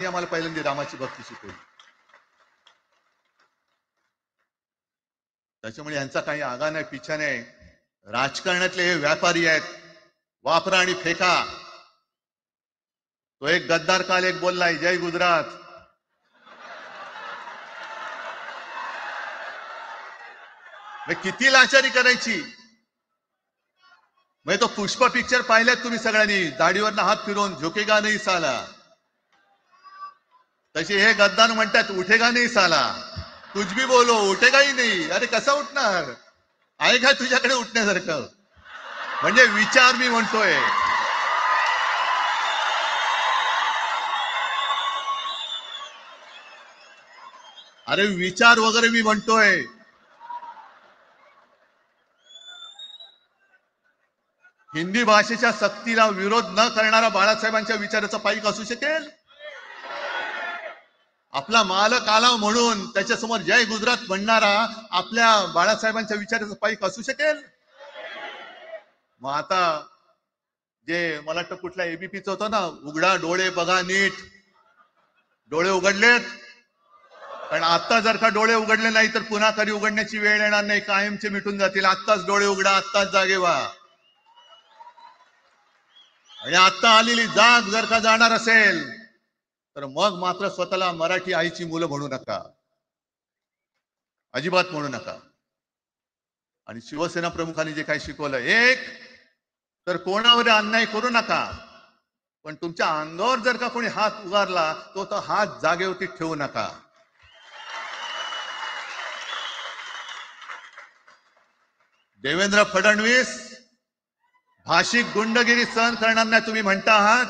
आम्हाला पहिल्यांदा रामाची भक्ती शिकवली. त्याच्यामुळे यांचा काही आगा नाही, पिछा नाही. राजकारणातले हे व्यापारी आहेत, वापरा आणि फेका. तो एक गद्दार काल एक बोललाय, जय गुजरात. किती लाचारी करायची. म्हणजे तो पुष्प पिक्चर पाहिल्यात तुम्ही सगळ्यांनी, दाढीवरनं हात फिरवून, झुकेगा नाही साला. तशी हे गद्दार म्हणतात, उठेगा नाही साला. कुछ भी बोलो, उठेगा ही नाही. अरे कसा उठणार? आहे का तुझ्याकडे उठण्यासारखं? म्हणजे विचार मी म्हणतोय. अरे विचार वगैरे मी म्हणतोय. हिंदी भाषेच्या सक्तीला विरोध न करणारा बाळासाहेबांच्या विचाराचा पाईक असू शकेल? आपला मालक आला म्हणून त्याच्यासमोर जय गुजरात म्हणणारा आपल्या बाळासाहेबांच्या विचाराचा पाईक असू शकेल? मग आता जे मला वाटतं कुठल्या एबीपीचं होतं ना, उघडा डोळे बघा नीट. डोळे उघडलेत, पण आता जर का डोळे उघडले नाही तर पुन्हा कधी उघडण्याची वेळ येणार नाही, कायमचे मिटून जातील. आत्ताच डोळे उघडा, आत्ताच जागे व्हा. आणि आता आलेली जाग जर का जाणार असेल तर मग मात्र स्वतःला मराठी आईची मुलं म्हणू नका, अजिबात म्हणू नका. आणि शिवसेना प्रमुखांनी जे काही शिकवलं, एक तर कोणावर अन्याय करू नका, पण तुमच्या अंगावर जर का कोणी हात उगारला तो हात जागेवरती ठेवू नका. देवेंद्र फडणवीस भाषिक गुंडगिरी सहन करणार नाही तुम्ही म्हणता आहात.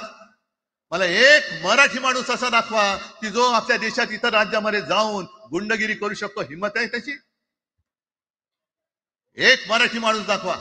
मला एक मराठी माणूस असा दाखवा की जो आपल्या देशात इतर राज्यामध्ये जाऊन गुंडगिरी करू शकतो. हिम्मत आहे त्याची? एक मराठी माणूस दाखवा.